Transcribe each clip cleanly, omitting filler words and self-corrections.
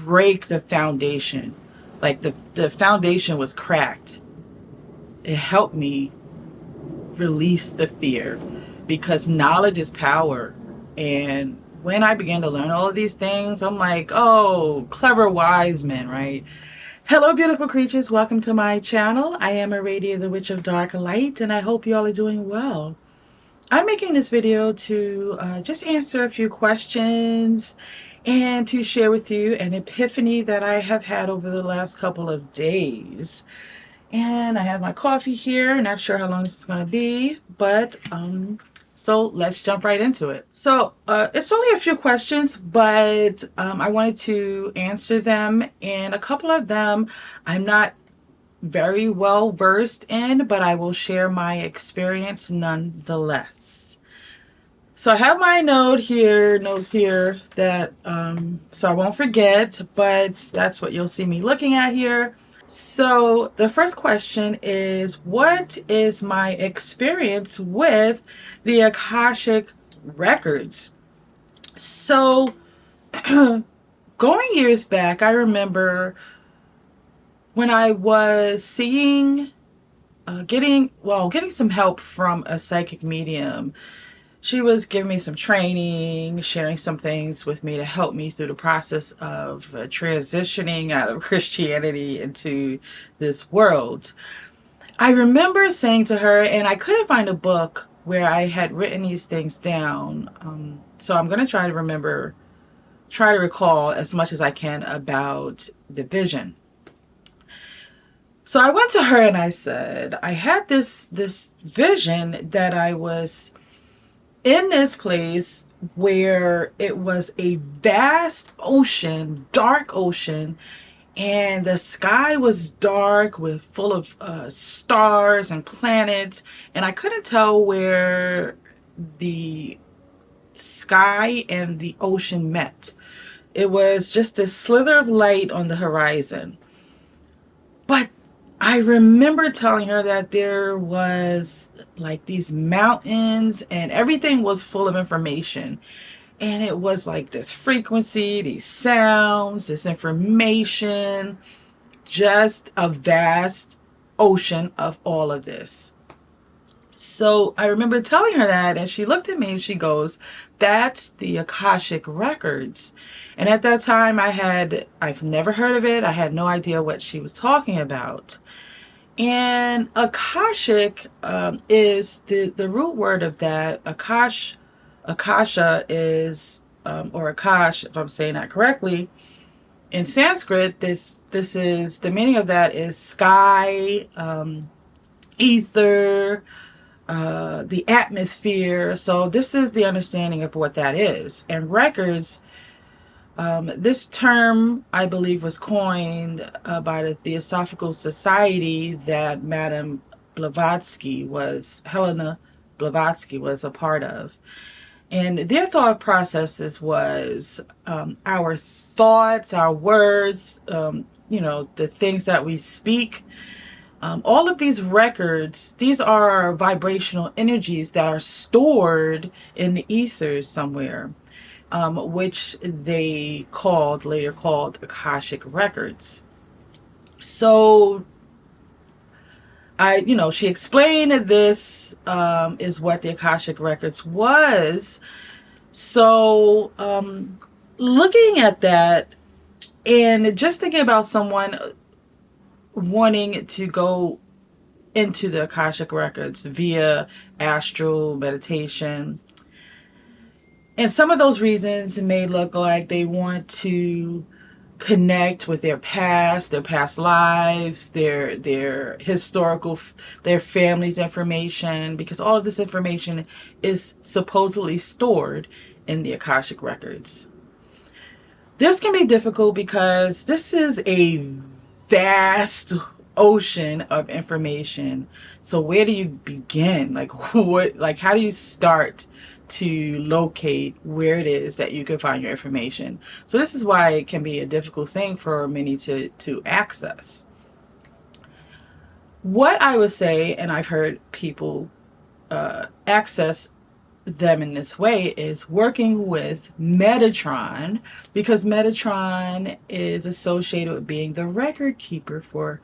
break the foundation. Like the foundation was cracked. It helped me release the fear because knowledge is power. And when I began to learn all of these things, I'm like, oh, clever wise men, right? Hello, beautiful creatures. Welcome to my channel. I am Aradia, the Witch of Dark Light, and I hope you all are doing well. I'm making this video to just answer a few questions and to share with you an epiphany that I have had over the last couple of days. And I have my coffee here. Not sure how long this is going to be, but so let's jump right into it. So it's only a few questions, but I wanted to answer them, and a couple of them I'm not very well versed in, but I will share my experience nonetheless. So I have my notes here that so I won't forget, but that's what you'll see me looking at here. So the first question is, what is my experience with the Akashic Records? So going years back, I remember when I was seeing, getting some help from a psychic medium. She was giving me some training, sharing some things with me to help me through the process of transitioning out of Christianity into this world. I remember saying to her, and I couldn't find a book where I had written these things down. So I'm going to try to recall as much as I can about the vision. So I went to her and I said, I had this vision that I was in this place where it was a vast ocean, dark ocean, and the sky was dark with full of stars and planets, and I couldn't tell where the sky and the ocean met. It was just a slither of light on the horizon. But I remember telling her that there was like these mountains and everything was full of information. And it was like this frequency, these sounds, this information, just a vast ocean of all of this. So I remember telling her that, and she looked at me and she goes, that's the Akashic Records. And at that time I've never heard of it. I had no idea what she was talking about. And Akashic is the root word of that. Akasha is, or Akash, if I'm saying that correctly. In Sanskrit, this is, the meaning of that is sky, ether, the atmosphere. So this is the understanding of what that is. And records, this term, I believe, was coined by the Theosophical Society that Helena Blavatsky was a part of. And their thought processes was our thoughts, our words, the things that we speak. All of these records, these are vibrational energies that are stored in the ethers somewhere. Which they later called Akashic Records. So she explained that this is what the Akashic Records was. So looking at that and just thinking about someone wanting to go into the Akashic Records via astral meditation. And some of those reasons may look like they want to connect with their past lives, their historical, their family's information, because all of this information is supposedly stored in the Akashic Records. This can be difficult because this is a vast ocean of information. So where do you begin? How do you start to locate where it is that you can find your information? So this is why it can be a difficult thing for many to access. What I would say, and I've heard people access them in this way is working with Metatron, because Metatron is associated with being the record keeper for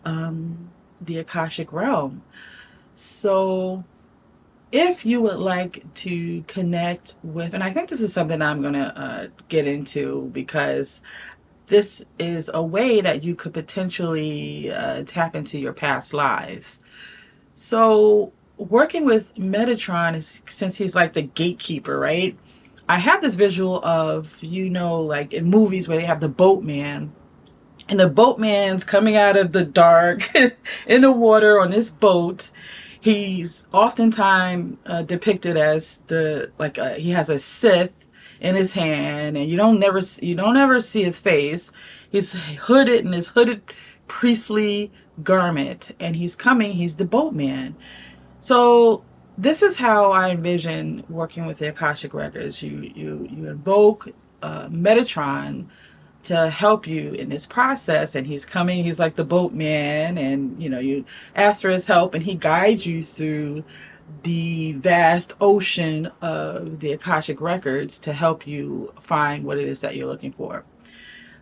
the Akashic realm. So if you would like to connect with, and I think this is something I'm going to get into, because this is a way that you could potentially tap into your past lives. So working with Metatron is, since he's like the gatekeeper, right? I have this visual of, like in movies where they have the boatman, and the boatman's coming out of the dark in the water on this boat. He's oftentimes depicted as he has a scythe in his hand, and you don't ever see his face. He's hooded in his hooded priestly garment, and he's the boatman. So this is how I envision working with the Akashic Records. You invoke Metatron to help you in this process, and he's like the boatman, and you ask for his help, and he guides you through the vast ocean of the Akashic Records to help you find what it is that you're looking for.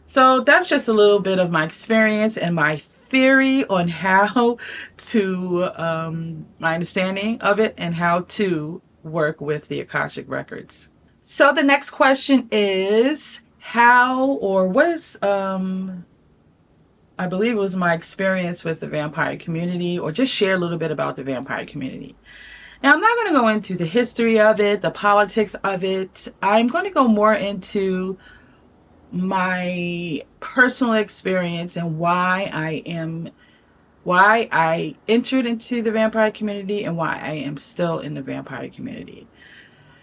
So that's just a little bit of my experience and my theory on how to, my understanding of it, and how to work with the Akashic Records. So the next question is what is, I believe it was my experience with the Vampyre Community, or just share a little bit about the Vampyre Community. Now, I'm not going to go into the history of it, the politics of it. I'm going to go more into my personal experience and why I entered into the Vampyre Community and why I am still in the Vampyre Community.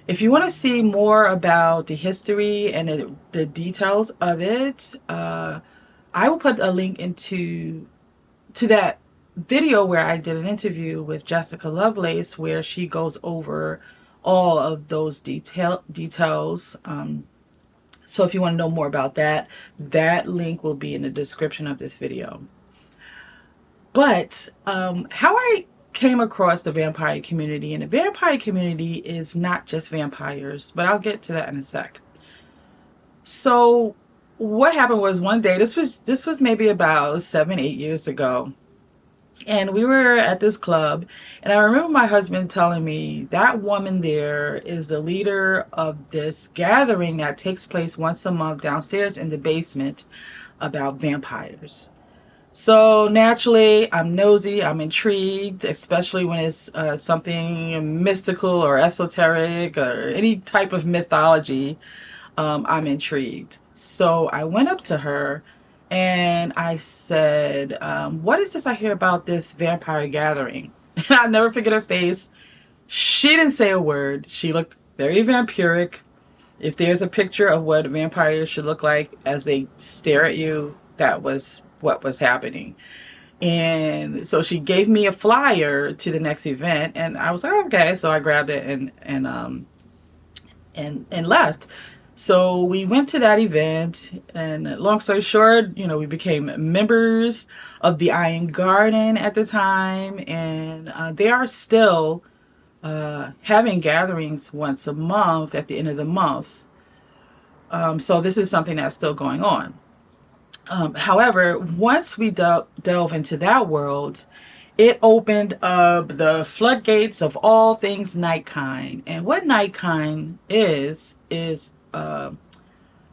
If you want to see more about the history and the details of it, I will put a link to that video where I did an interview with Jessica Lovelace, where she goes over all of those details. So if you want to know more about that, that link will be in the description of this video. But how I came across the Vampyre Community, and the Vampyre Community is not just vampires, but I'll get to that in a sec. So what happened was, one day, this was maybe about 7-8 years ago, and we were at this club, and I remember my husband telling me that woman there is the leader of this gathering that takes place once a month downstairs in the basement about vampires. So naturally, I'm nosy, I'm intrigued, especially when it's something mystical or esoteric or any type of mythology. I'm intrigued. So I went up to her and I said, what is this I hear about this vampire gathering? And I'll never forget her face. She didn't say a word. She looked very vampiric. If there's a picture of what vampires should look like as they stare at you, that was what was happening. And so she gave me a flyer to the next event, and I was like, okay. So I grabbed it and left. So we went to that event, and long story short, we became members of the Iron Garden at the time, and they are still having gatherings once a month at the end of the month. So this is something that's still going on. However, once we delve into that world, it opened up the floodgates of all things nightkind. And what nightkind is a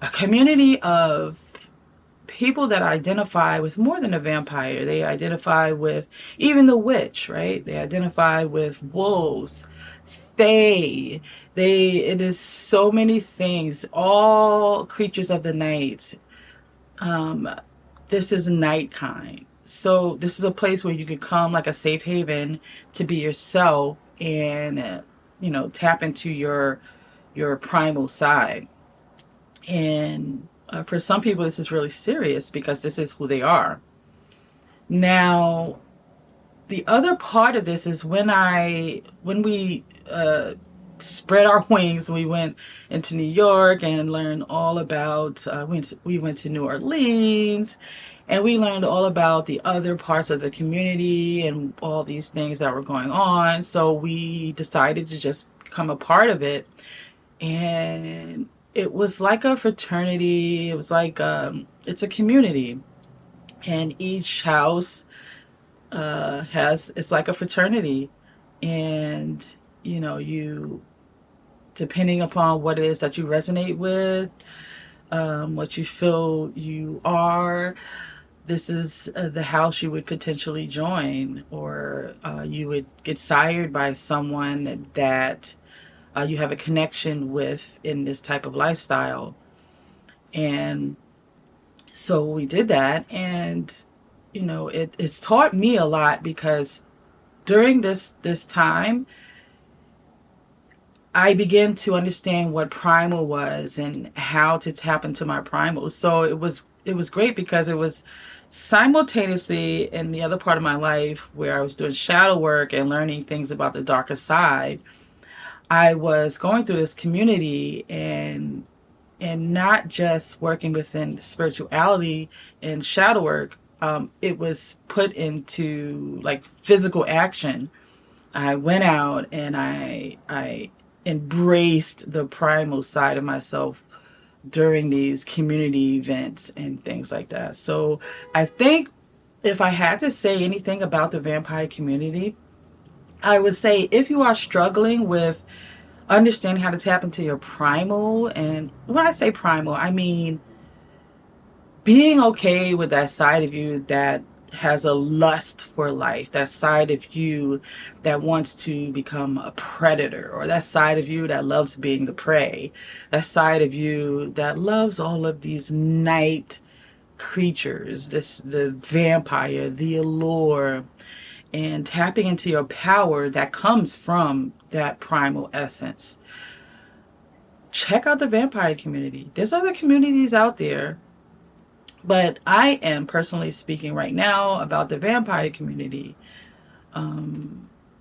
community of people that identify with more than a vampire. They identify with even the witch, right? They identify with wolves, fae. It is so many things, all creatures of the night. This is nightkind. So this is a place where you could come, like a safe haven, to be yourself and, tap into your primal side. And for some people, this is really serious because this is who they are. Now, the other part of this is when we spread our wings, we went into New York and learned all about, we went to New Orleans, and we learned all about the other parts of the community and all these things that were going on. So we decided to just become a part of it. And it was like a fraternity. It was like, it's a community. And each house it's like a fraternity. And, you, depending upon what it is that you resonate with, what you feel you are, this is the house you would potentially join, or you would get sired by someone that you have a connection with in this type of lifestyle. And so we did that, and it's taught me a lot, because during this time I began to understand what primal was and how to tap into my primal. So it was great, because it was simultaneously in the other part of my life where I was doing shadow work and learning things about the darker side. I was going through this community, and not just working within spirituality and shadow work. It was put into like physical action. I went out and I embraced the primal side of myself during these community events and things like that. So I think if I had to say anything about the vampire community, I would say if you are struggling with understanding how to tap into your primal, and when I say primal, I mean being okay with that side of you that has a lust for life, that side of you that wants to become a predator, or that side of you that loves being the prey, that side of you that loves all of these night creatures, the vampire, the allure, and tapping into your power that comes from that primal essence. Check out the vampire community. There's other communities out there, but I am personally speaking right now about the vampire community.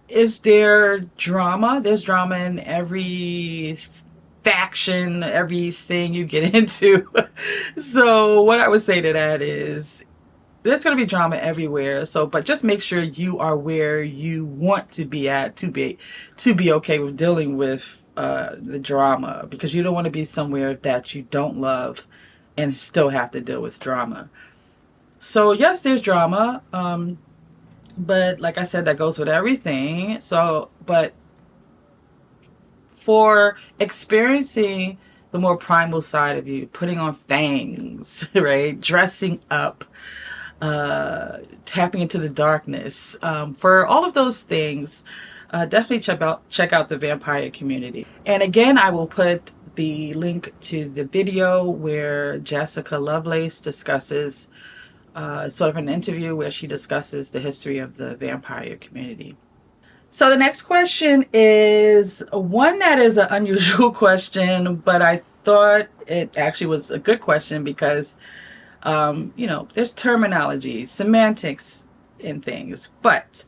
Is there drama? There's drama in every faction, everything you get into. So what I would say to that is there's going to be drama everywhere. So, but just make sure you are where you want to be at to be okay with dealing with the drama, because you don't want to be somewhere that you don't love and still have to deal with drama. So yes, there's drama, but like I said, that goes with everything. So, but for experiencing the more primal side of you, putting on fangs, right, dressing up, tapping into the darkness, for all of those things, definitely check out the vampire community. And again, I will put the link to the video where Jessica Lovelace discusses sort of an interview where she discusses the history of the vampire community. So the next question is one that is an unusual question, but I thought it actually was a good question because there's terminology, semantics in things. But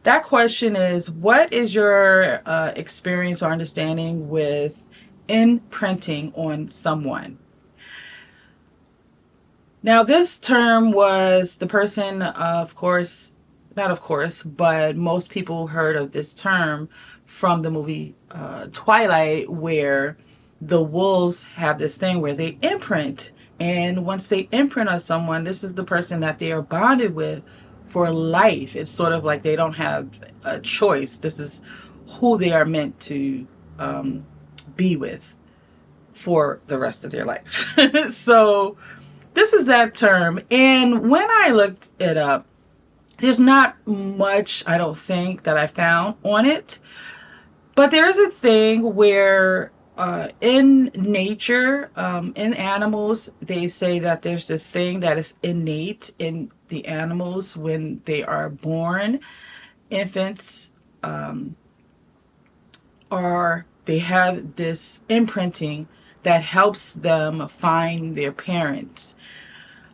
that question is, what is your experience or understanding with imprinting on someone? Now, this term was the person, of course, not of course, but most people heard of this term from the movie Twilight, where the wolves have this thing where they imprint. And once they imprint on someone, this is the person that they are bonded with for life. It's sort of like they don't have a choice. This is who they are meant to be with for the rest of their life. So this is that term. And when I looked it up, there's not much, I don't think, that I found on it. But there is a thing where in nature, in animals, they say that there's this thing that is innate in the animals when they are born. Infants they have this imprinting that helps them find their parents.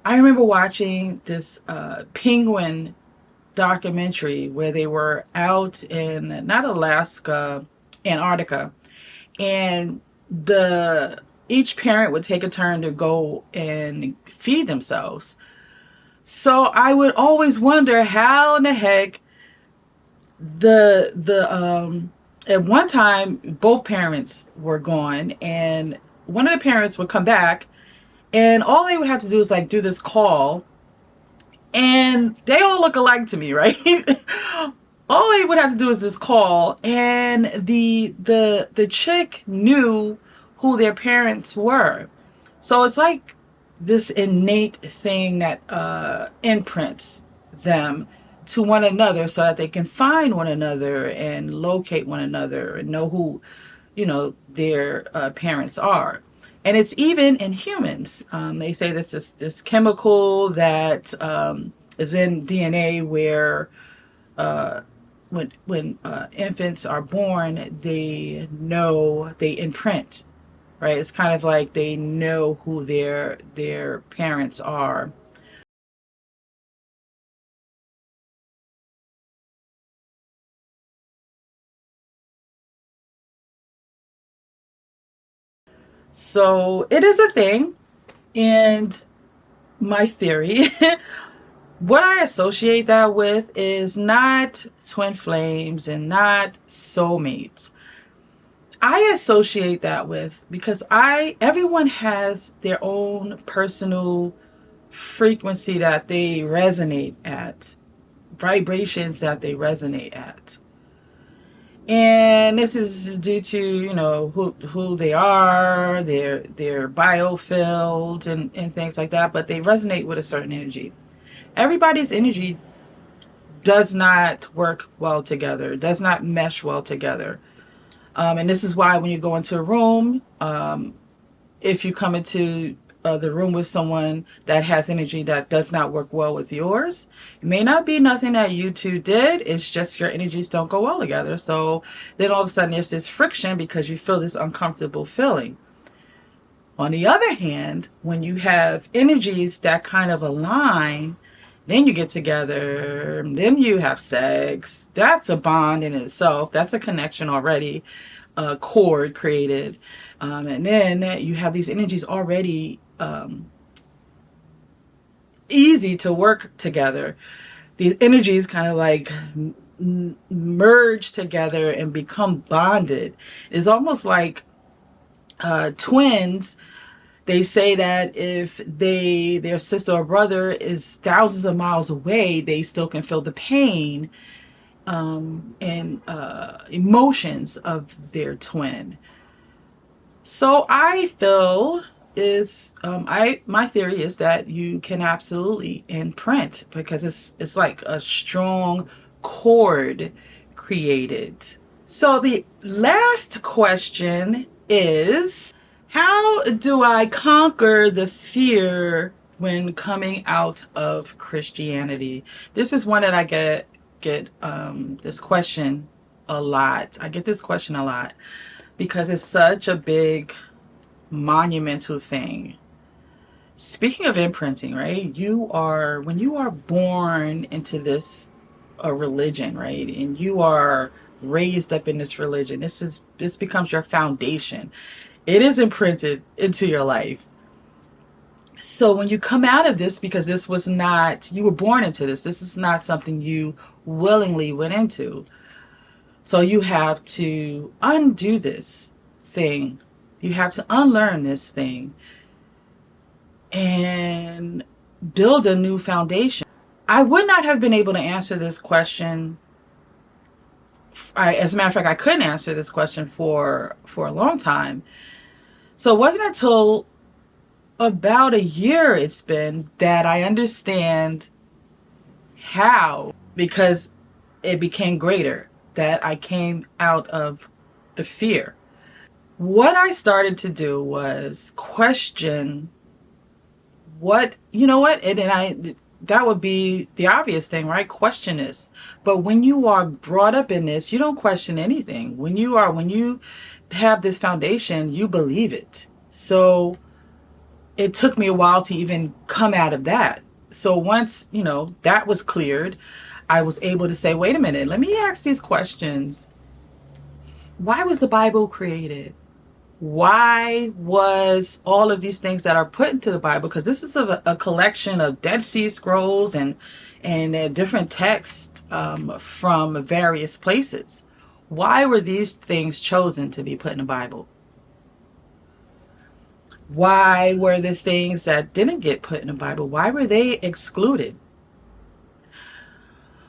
I remember watching this penguin documentary where they were out in, not Alaska, Antarctica, and each parent would take a turn to go and feed themselves. So I would always wonder how in the heck the at one time, both parents were gone, and one of the parents would come back, and all they would have to do is like do this call, and they all look alike to me, right? All they would have to do is this call, and the chick knew who their parents were. So it's like this innate thing that imprints them to one another so that they can find one another and locate one another and know who, their parents are. And it's even in humans. They say this chemical that is in DNA where when infants are born, they imprint, right? It's kind of like they know who their parents are. So it is a thing. And my theory, what I associate that with is not twin flames and not soulmates. I associate that with because everyone has their own personal frequency that they resonate at, vibrations that they resonate at. And this is due to, who they are, their biofield and things like that, but they resonate with a certain energy. Everybody's energy does not work well together, does not mesh well together. And this is why when you go into a room, if you come into the room with someone that has energy that does not work well with yours, it may not be nothing that you two did. It's just your energies don't go well together. So then all of a sudden there's this friction because you feel this uncomfortable feeling. On the other hand, when you have energies that kind of align, then you get together, then you have sex. That's a bond in itself. That's a connection already, a cord created. And then you have these energies already easy to work together. These energies kind of like merge together and become bonded. It's almost like twins. They say that if their sister or brother is thousands of miles away, they still can feel the pain and emotions of their twin. So I feel my theory is that you can absolutely imprint because it's like a strong cord created. So the last question is, how do I conquer the fear when coming out of Christianity? This is one that I get this question a lot. I get this question a lot because it's such a big monumental thing. Speaking of imprinting, right? When you are born into this a religion, right? And you are raised up in this religion. This becomes your foundation. It is imprinted into your life. So when you come out of this, because this was not, you were born into this is not something you willingly went into. So you have to undo this thing. You have to unlearn this thing and build a new foundation. I would not have been able to answer this question. As a matter of fact, I couldn't answer this question for a long time. So it wasn't until about a year it's been that I understand how, because it became greater, that I came out of the fear. What I started to do was question that would be the obvious thing, right? Question this. But when you are brought up in this, you don't question anything. When you have this foundation, you believe it. So it took me a while to even come out of that. So once, that was cleared, I was able to say, wait a minute, let me ask these questions. Why was the Bible created? Why was all of these things that are put into the Bible? Because this is a collection of Dead Sea Scrolls and different texts from various places. Why were these things chosen to be put in the Bible? Why were the things that didn't get put in the Bible, why were they excluded?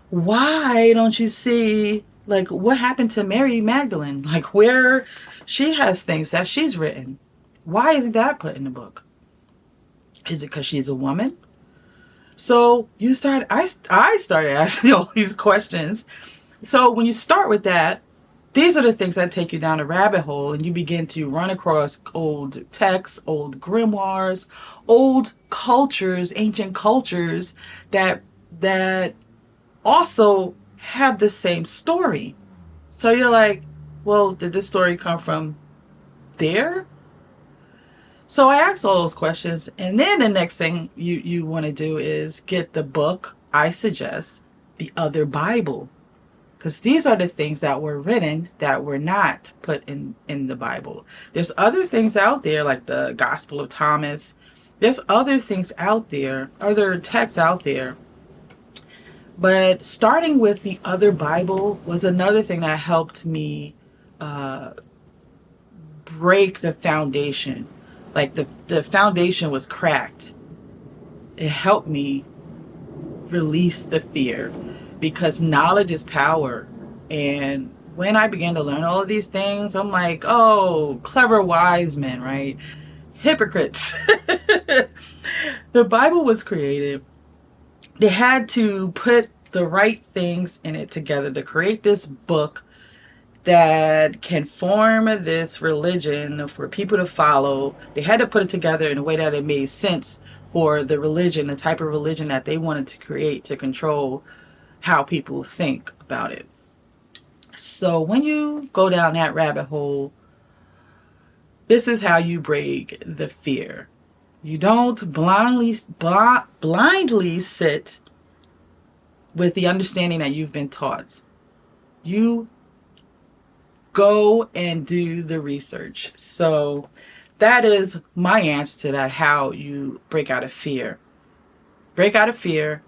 Why don't you see, like, what happened to Mary Magdalene? Like, where she has things that she's written. Why isn't that put in the book? Is it because she's a woman? So I started asking all these questions. So when you start with that, these are the things that take you down a rabbit hole, and you begin to run across old texts, old grimoires, old cultures, ancient cultures that also have the same story. So you're like, well, did this story come from there? So I asked all those questions, and then the next thing you want to do is get the book. I suggest the other Bible, because these are the things that were written that were not put in the Bible. There's other things out there, like the Gospel of Thomas. There's other things out there, other texts out there. But starting with the other Bible was another thing that helped me break the foundation. Like the foundation was cracked. It helped me release the fear, because knowledge is power. And when I began to learn all of these things, I'm like, oh, clever wise men, right? Hypocrites. The Bible was created. They had to put the right things in it together to create this book that can form this religion for people to follow. They had to put it together in a way that it made sense for the religion, the type of religion that they wanted to create to control how people think about it. So when you go down that rabbit hole, this is how you break the fear. You don't blindly sit with the understanding that you've been taught. You go and do the research. So that is my answer to that, how you break out of fear. Break out of fear,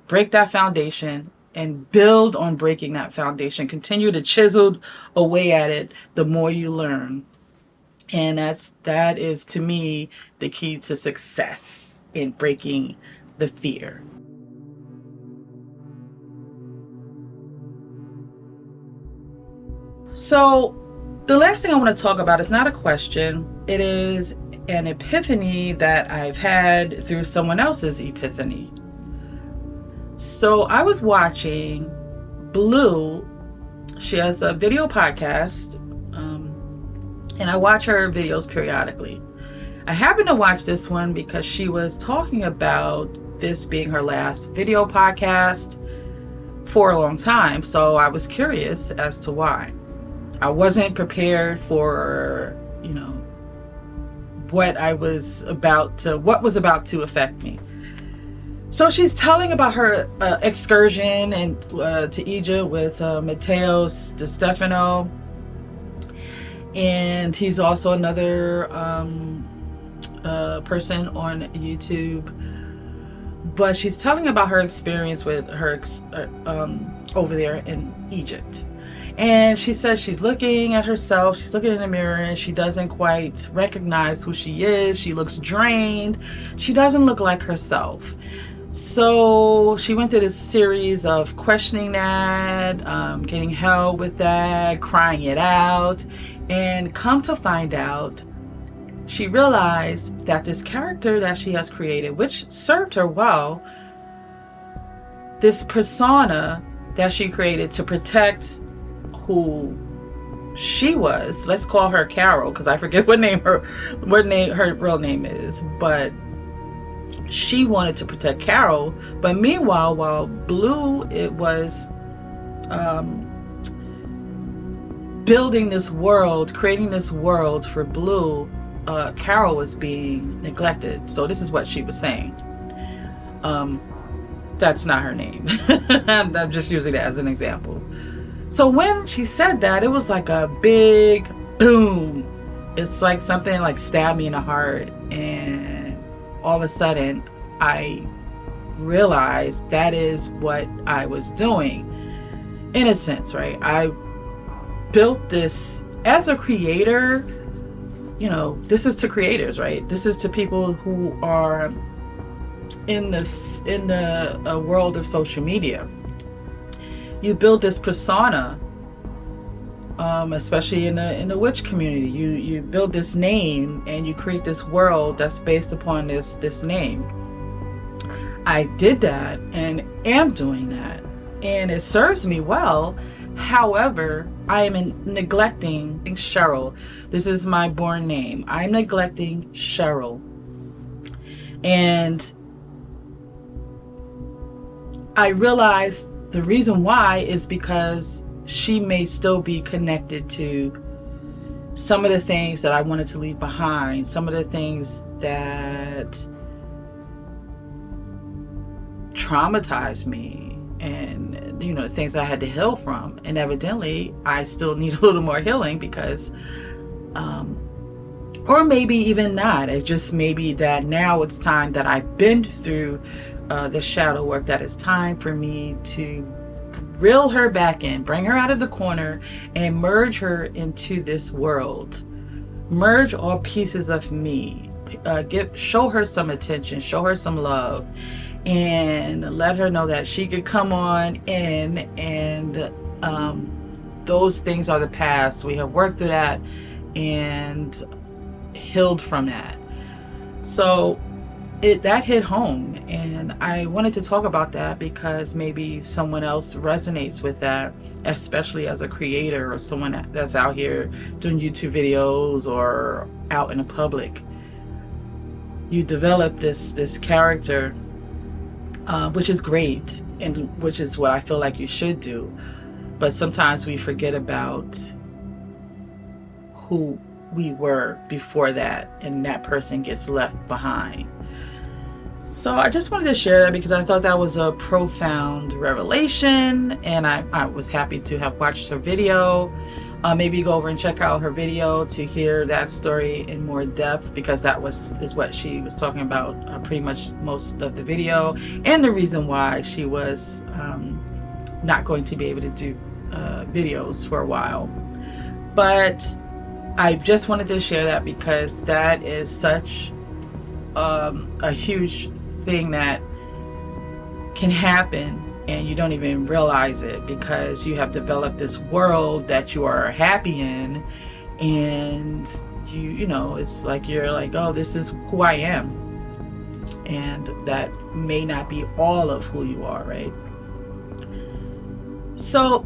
break that foundation, and build on breaking that foundation. Continue to chisel away at it the more you learn. And that is, to me, the key to success in breaking the fear. So the last thing I want to talk about is not a question. It is an epiphany that I've had through someone else's epiphany. So I was watching Blue. She has a video podcast, and I watch her videos periodically. I happened to watch this one because she was talking about this being her last video podcast for a long time. So I was curious as to why. I wasn't prepared for, what was about to affect me. So she's telling about her excursion and to Egypt with Mateos De Stefano, and he's also another person on YouTube. But she's telling about her experience with her over there in Egypt. And she says she's looking at herself, she's looking in the mirror, and she doesn't quite recognize who she is. She looks drained. She doesn't look like herself. So she went through this series of questioning that, getting help with that, crying it out, and come to find out, she realized that this character that she has created, which served her well, this persona that she created to protect who she was, let's call her Carol, because I forget what her real name is, but she wanted to protect Carol. But meanwhile, while Blue, it was building this world, creating this world for Blue, Carol was being neglected. So this is what she was saying. That's not her name. I'm just using it as an example. So when she said that, it was like a big boom. It's like something like stabbed me in the heart, and all of a sudden I realized that is what I was doing, in a sense, right? I built this as a creator. You know, this is to creators, right? This is to people who are in the world of social media. You build this persona, especially in the witch community. You build this name and you create this world that's based upon this name. I did that and am doing that, and it serves me well. However, I am neglecting Cheryl. This is my born name. I'm neglecting Cheryl. And I realized the reason why is because she may still be connected to some of the things that I wanted to leave behind, some of the things that traumatized me, and, you know, the things I had to heal from. And evidently, I still need a little more healing because, or maybe even not. It's just maybe that now it's time that I've been through the shadow work, that it's time for me to reel her back in, bring her out of the corner, and merge her into this world. Merge all pieces of me. Show her some attention, show her some love, and let her know that she could come on in, and those things are the past. We have worked through that and healed from that. So that hit home, and I wanted to talk about that because maybe someone else resonates with that, especially as a creator or someone that's out here doing YouTube videos or out in the public. You develop this character, which is great, and which is what I feel like you should do. But sometimes we forget about who we were before that, and that person gets left behind. So I just wanted to share that because I thought that was a profound revelation, and I was happy to have watched her video. Maybe go over and check out her video to hear that story in more depth, because that is what she was talking about pretty much most of the video, and the reason why she was not going to be able to do videos for a while. But I just wanted to share that because that is such a huge thing that can happen, and you don't even realize it because you have developed this world that you are happy in, and you know, it's like you're like, oh, this is who I am, and that may not be all of who you are, right? So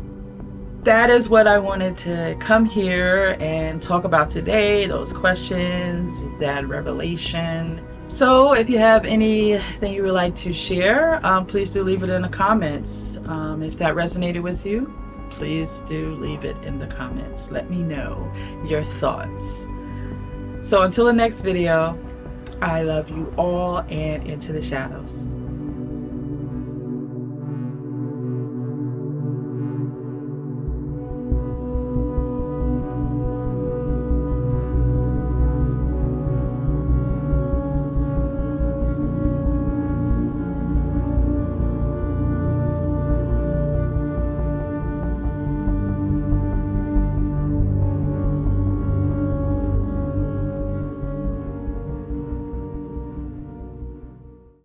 that is what I wanted to come here and talk about today, those questions, that revelation. So if you have anything you would like to share, please do leave it in the comments. If that resonated with you, please do leave it in the comments. Let me know your thoughts. So until the next video, I love you all, and into the shadows.